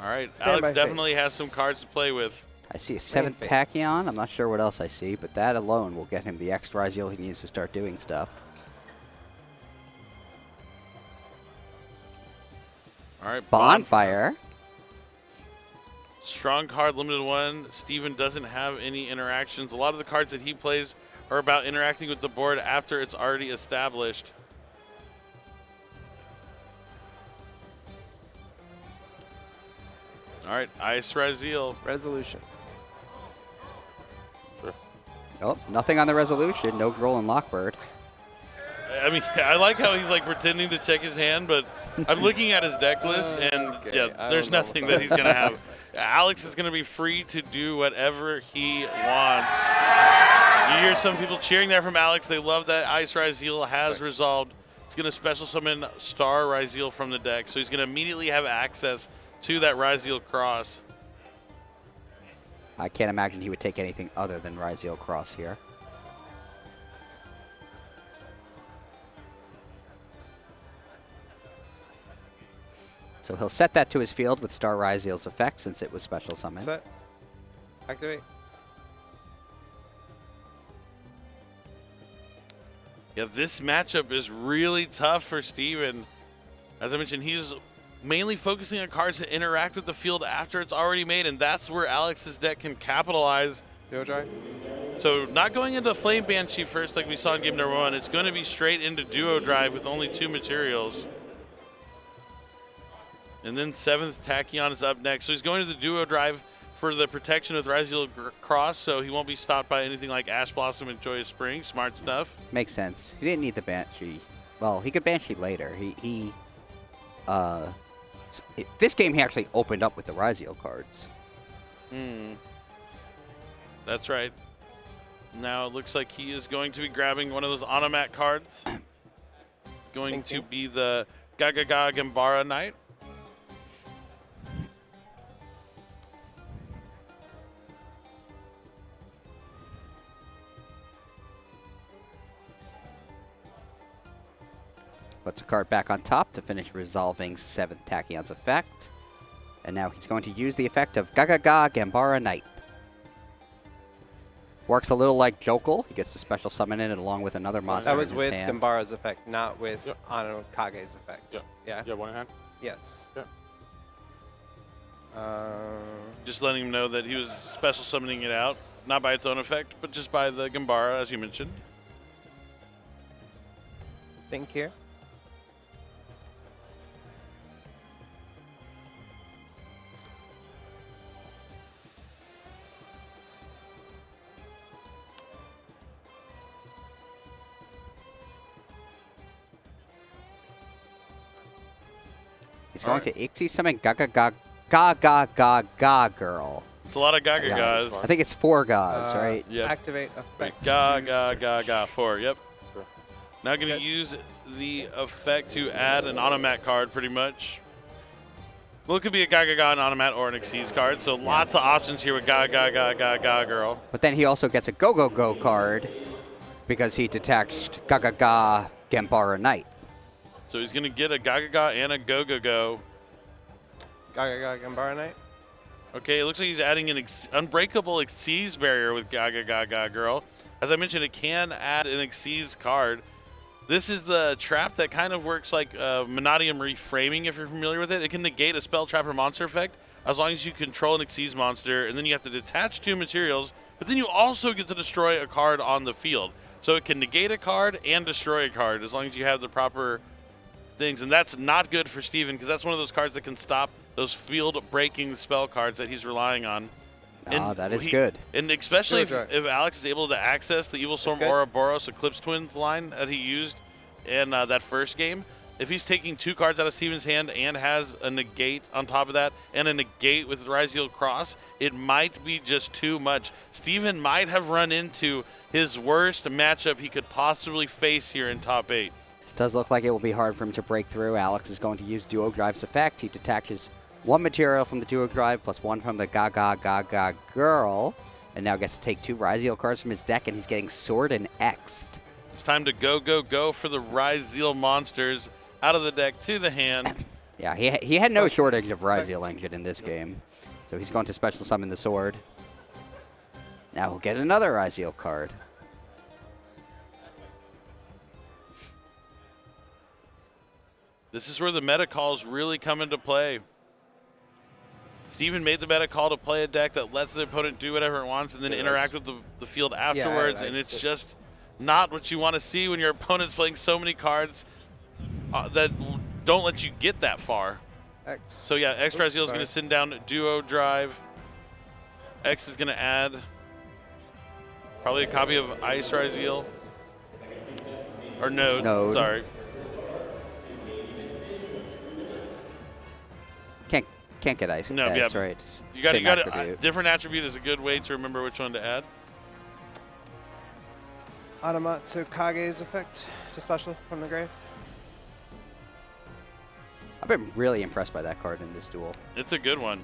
All right, Stand Alex by definitely face. has some cards to play with. I see a 7th face. Tachyon. I'm not sure what else I see, but that alone will get him the extra Ryzeal he needs to start doing stuff. All right, Bonfire. Strong card, limited 1. Steven doesn't have any interactions. A lot of the cards that he plays are about interacting with the board after it's already established. All right, Ice Ryzeal. Resolution. Sure. Oh, nothing on the resolution. No Grolin Lockbird. I mean, I like how he's like pretending to check his hand, but I'm looking at his deck list, and Okay, yeah, I there's don't know nothing what's that he's going to have. Alex is going to be free to do whatever he wants. You hear some people cheering there from Alex. They love that Ice Ryzeal has resolved. He's going to special summon Star Ryzeal from the deck, so he's going to immediately have access to that Ryzeal cross. I can't imagine he would take anything other than Ryzeal Cross here. So he'll set that to his field with Star Ryzeal's effect since it was special summon. Set. Activate. Yeah, this matchup is really tough for Steven. As I mentioned, he's mainly focusing on cards that interact with the field after it's already made, and that's where Alex's deck can capitalize. Duo dry. So not going into Flame Banshee first like we saw in game number 1. It's going to be straight into Duo Drive with only 2 materials. And then 7th Tachyon is up next. So he's going to the Duo Drive for the protection with Ryzeal Cross, so he won't be stopped by anything like Ash Blossom and Joyous Spring. Smart stuff. Makes sense. He didn't need the Banshee. Well, he could Banshee later. This game he actually opened up with the Ryzeal cards. That's right. Now it looks like he is going to be grabbing one of those Onomat cards. It's going to be the Gagaga Gambara Knight. Puts a card back on top to finish resolving 7th Tachyon's effect. And now he's going to use the effect of Gagaga Gambara Knight. Works a little like Jokel. He gets to special summon it along with another monster That was in his with hand. Gambara's effect, not with Kage's effect. Yeah. Yeah? You have one in hand? Yes. Yeah. Just letting him know that he was special summoning it out, not by its own effect, but just by the Gambara, as you mentioned. Think here. He's going to Ixie summon Gagaga Ga Girl. It's a lot of Gagagas. I think it's 4 Gas, right? Yep. Activate effect. Ga, 4, yep. Sure. Now going to use the effect to add an Onomat card, pretty much. Well, it could be a Gagaga, an Onomat, or an Xyz card, so lots of options here with Ga Girl. But then he also gets a Go card because he detached Gagaga Gambara Knight. So he's going to get a Gagaga and a Go. Gagaga Gambara Knight. Okay, it looks like he's adding an Unbreakable Xyz barrier with Ga Girl. As I mentioned, it can add an Xyz card. This is the trap that kind of works like Monadium Reframing, if you're familiar with it. It can negate a spell, trap, or monster effect as long as you control an Xyz monster, and then you have to detach 2 materials, but then you also get to destroy a card on the field. So it can negate a card and destroy a card as long as you have the proper things, and that's not good for Steven because that's one of those cards that can stop those field-breaking spell cards that he's relying on. Ah, that is good. And especially if Alex is able to access the Evil Storm Ouroboros Eclipse Twins line that he used in that first game, if he's taking 2 cards out of Steven's hand and has a negate on top of that, and a negate with Ryzeal Cross, it might be just too much. Steven might have run into his worst matchup he could possibly face here in top 8. This does look like it will be hard for him to break through. Alex is going to use Duo Drive's effect. He detaches 1 material from the Duo Drive plus 1 from the Gaga Gaga Girl, and now gets to take 2 Ryzeal cards from his deck, and he's getting Sword and X'd. It's time to go for the Ryzeal monsters out of the deck to the hand. Yeah, he had no shortage of Ryzeal engine in this game, so he's going to special summon the Sword. Now we'll get another Ryzeal card. This is where the meta calls really come into play. Steven made the meta call to play a deck that lets the opponent do whatever it wants and then interact with the field afterwards, and it's just not what you want to see when your opponent's playing so many cards that don't let you get that far. X. So yeah, X Ryzeal is going to send down Duo Drive. X is going to add probably a copy of Ice Ryzeal. Or Node. Sorry. Can't get Ice. No, That's yeah. right. You got a different attribute is a good way to remember which one to add. Onomat Kage's effect to special from the grave. I've been really impressed by that card in this duel. It's a good one.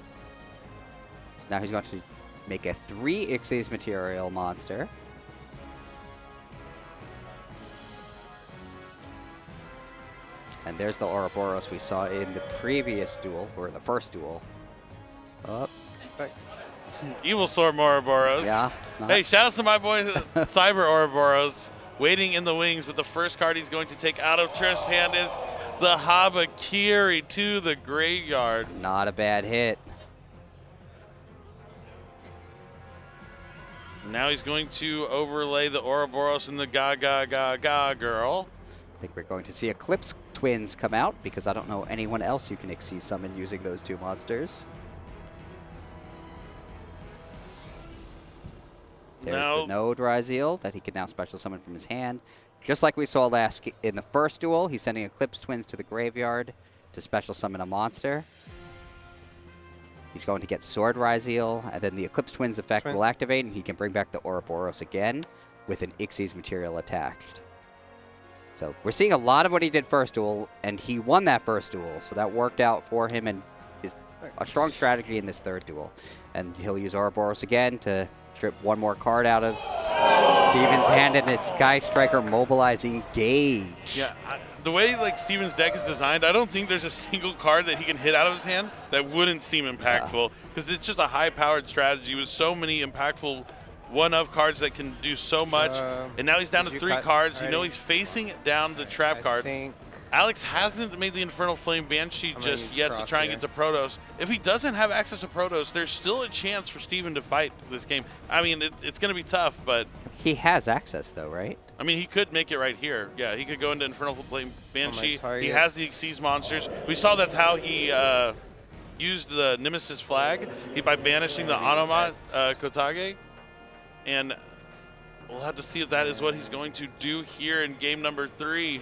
Now he's going to make a 3 Ixes material monster. And there's the Ouroboros we saw in the previous duel, or the first duel. Up. Evil Storm Ouroboros. Yeah. Hey, shout out to my boy Cyber Ouroboros, waiting in the wings, but the first card he's going to take out of Triff's hand is the Habakiri to the graveyard. Not a bad hit. Now he's going to overlay the Ouroboros and the Gaga Gaga Girl. I think we're going to see Eclipse Twins come out, because I don't know anyone else you can Xyz summon using those 2 monsters. There's the Node Ryzeal that he can now special summon from his hand. Just like we saw in the first duel, he's sending Eclipse Twins to the graveyard to special summon a monster. He's going to get Sword Ryzeal, and then the Eclipse Twins effect will activate, and he can bring back the Ouroboros again with an Xyz material attached. So we're seeing a lot of what he did first duel, and he won that first duel, so that worked out for him and is a strong strategy in this third duel. And he'll use Ouroboros again to strip 1 more card out of Steven's hand, and it's Sky Striker mobilizing Gauge. Yeah, the way like Steven's deck is designed, I don't think there's a single card that he can hit out of his hand that wouldn't seem impactful, because it's just a high-powered strategy with so many impactful one-of cards that can do so much. And now he's down to 3 cards. You know he's facing down the trap card. Alex hasn't made the Infernal Flame Banshee just yet to try and get to Protoss. If he doesn't have access to Protoss, there's still a chance for Steven to fight this game. I mean, it's going to be tough, but... He has access, though, right? I mean, he could make it right here. Yeah, he could go into Infernal Flame Banshee. He has the Xyz monsters. We saw that's how he used the Nemesis flag by banishing the Onomat Kotage. And we'll have to see if that is what he's going to do here in game number 3.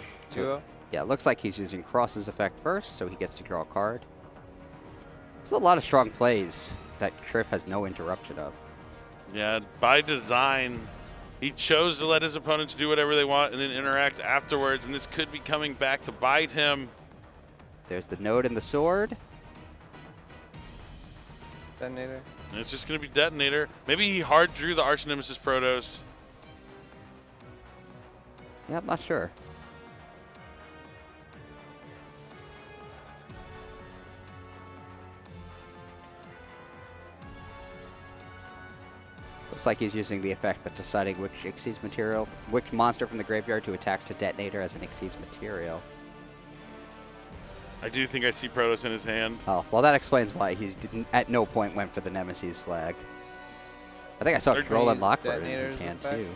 Yeah, it looks like he's using Cross's effect first, so he gets to draw a card. There's a lot of strong plays that Triff has no interruption of. Yeah, by design, he chose to let his opponents do whatever they want and then interact afterwards, and this could be coming back to bite him. There's the Node and the Sword. Detonator. And it's just going to be Detonator. Maybe he hard drew the Arch Nemesis Protoss. Yeah, I'm not sure. Looks like he's using the effect, but deciding which Xyz material, which monster from the graveyard to attach to Detonator as an Xyz material. I do think I see Protoss in his hand. Oh, well, that explains why he at no point went for the Nemesis flag. I think I saw Droll Lockbird in his hand, too.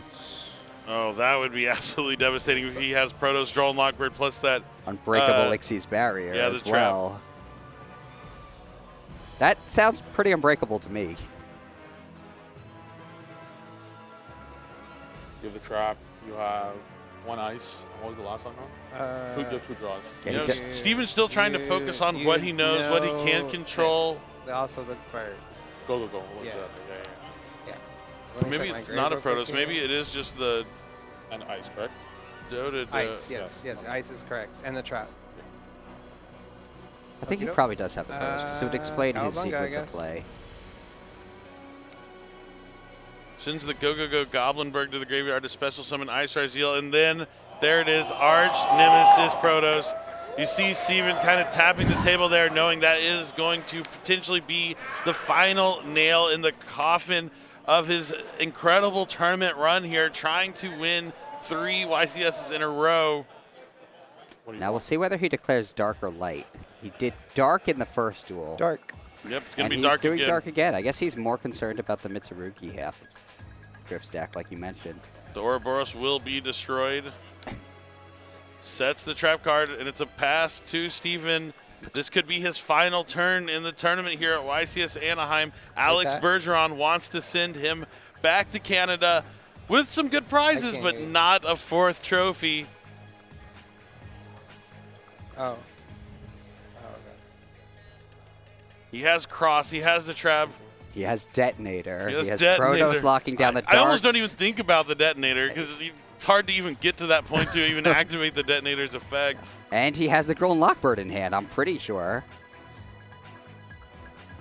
Oh, that would be absolutely devastating if he has Protoss, Droll, and Lockbird, plus that... Unbreakable Xyz barrier as well. That sounds pretty unbreakable to me. You have the trap. You have 1 ice. What was the last one? You have 2 draws. You know, Steven's still trying to focus on what he knows, what he can control. They also look for. Go. What was that? Yeah. So maybe it's not a Protoss. Maybe it is just the. And ice, correct? Ice, yes. Ice is correct. And the trap. I think he probably does have the Protoss, because it would explain his sequence of play. Sends the Go Goblinberg to the graveyard to special summon Ice Ryzeal, and then there it is, Arch Nemesis Protoss. You see Steven kind of tapping the table there, knowing that is going to potentially be the final nail in the coffin of his incredible tournament run here, trying to win 3 YCSs in a row. Now we'll see whether he declares dark or light. He did dark in the first duel. Dark. Yep, it's going to be dark again. He's doing dark again. I guess he's more concerned about the Mitsurugi half drift stack, like you mentioned. The Ouroboros will be destroyed. Sets the trap card, and it's a pass to Steven. This could be his final turn in the tournament here at YCS Anaheim. Alex Bergeron wants to send him back to Canada with some good prizes, but not a 4th trophy. Oh. He has Cross. He has the trap. He has Detonator. He has Protoss locking down the darks. I almost don't even think about the Detonator because it's hard to even get to that point to even activate the Detonator's effect. And he has the Groln Lockbird in hand, I'm pretty sure.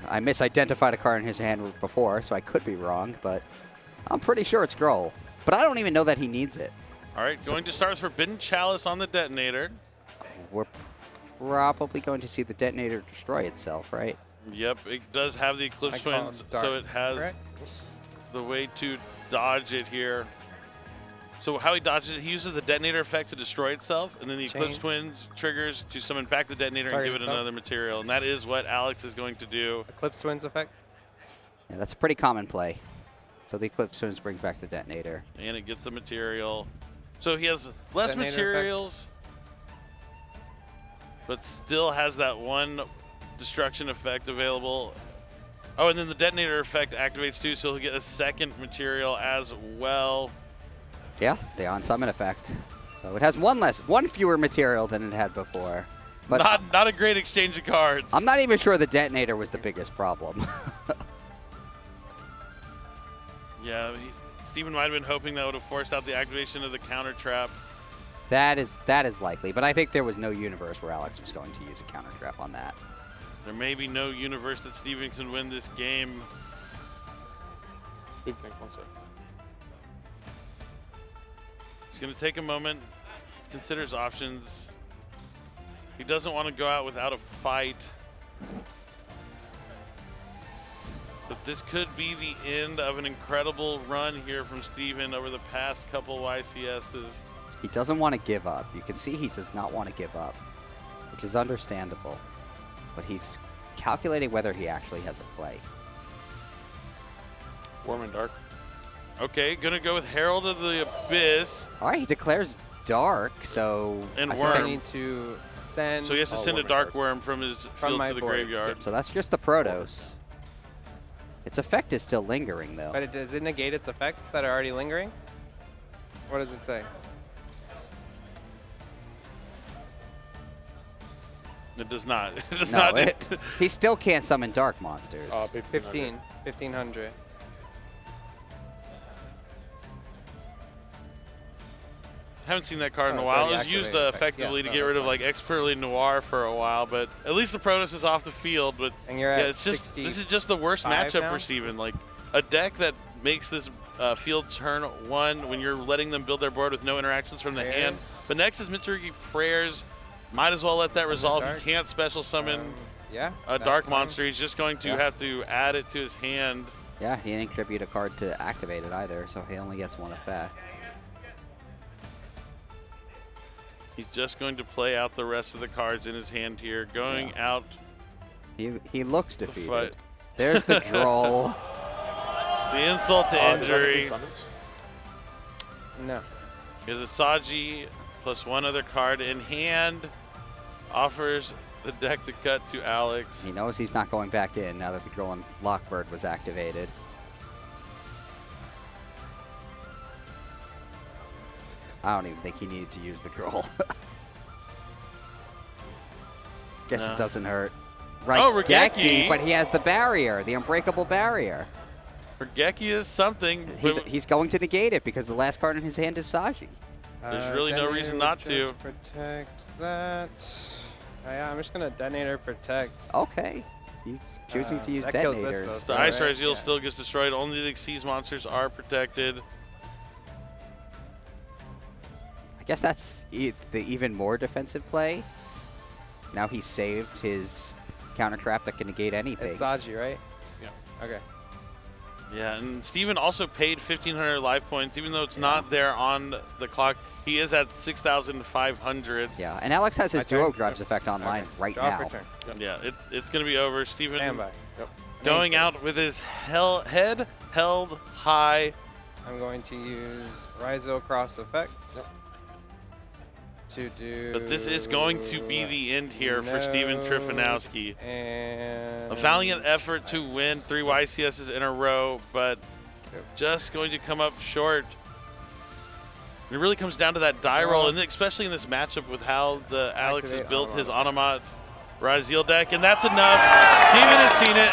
I misidentified a card in his hand before, so I could be wrong, but I'm pretty sure it's Grol. But I don't even know that he needs it. All right, going to start with Forbidden Chalice on the Detonator. We're probably going to see the Detonator destroy itself, right? Yep, it does have the Eclipse Twins, so it has the way to dodge it here. So how he dodges it, he uses the Detonator effect to destroy itself, and then the Eclipse Twins triggers to summon back the Detonator and give it another material. And that is what Alex is going to do. Eclipse Twins effect? Yeah, that's a pretty common play. So the Eclipse Twins brings back the Detonator. And it gets the material. So he has less materials, but still has that one destruction effect available. Oh, and then the Detonator effect activates too, so he'll get a 2nd material as well. Yeah, the on-summon effect. So it has one fewer material than it had before. But not a great exchange of cards. I'm not even sure the Detonator was the biggest problem. Yeah, Steven might have been hoping that would have forced out the activation of the counter trap. That is likely, but I think there was no universe where Alex was going to use a counter trap on that. There may be no universe that Steven can win this game. Big tank, 1 sec. He's going to take a moment, consider his options. He doesn't want to go out without a fight. But this could be the end of an incredible run here from Steven over the past couple YCSs. He doesn't want to give up. You can see he does not want to give up, which is understandable. But he's calculating whether he actually has a play. Warm and dark. Okay, gonna go with Herald of the Abyss. All right, he declares dark, so... And I need to send... So he has to send a Dark Worm from his field to the graveyard. Yep, so that's just the Protoss. Its effect is still lingering, though. But does it negate its effects that are already lingering? What does it say? It does not. It does not. He still can't summon dark monsters. 1500. Haven't seen that card in a while. It was used effectively to get rid of like Expertly Noir for a while, but at least the Protoss is off the field. But and you're at it's just this is just the worst matchup for Steven. Like a deck that makes this field turn 1 when you're letting them build their board with no interactions from the hand. But next is Mitsurugi Prayers. Might as well let that resolve. He can't special summon a dark monster. He's just going to have to add it to his hand. Yeah, he didn't tribute a card to activate it either, so he only gets 1 effect. He's just going to play out the rest of the cards in his hand here, going out. He looks defeated. There's the droll. The insult to injury. No. He has a Saji plus 1 other card in hand. Offers the deck to cut to Alex. He knows he's not going back in now that the Groln Lockbird was activated. I don't even think he needed to use the curl. Guess it doesn't hurt. Right, oh, Regeki. But he has the barrier, the unbreakable barrier. Regeki is something. He's going to negate it because the last card in his hand is Saji. There's really no reason not to. Protect that. Yeah, I'm just gonna detonator protect. Okay. He's choosing to use that kills detonator. this, The though, Ice right? Ryzeal still gets destroyed. Only the Xyz monsters are protected. I guess that's the even more defensive play. Now he saved his counter trap that can negate anything. It's Saji, right? Yeah. Okay. Yeah, and Steven also paid 1,500 life points, even though it's not there on the clock. He is at 6,500. Yeah, and Alex has his My turn? duo drives effect online right Draw now. for turn. Yeah, it's going to be over. Steven Standby. Yep. going out with his head held high. I'm going to use Ryzeal cross effect. Yep. To do. But this is going to be the end here for Steven Trifanowski. And A valiant effort to win 3 YCSs in a row, but just going to come up short. And it really comes down to that die roll, and especially in this matchup with how the Alex has built his Onomat Ryzeal deck, and that's enough. Steven has seen it.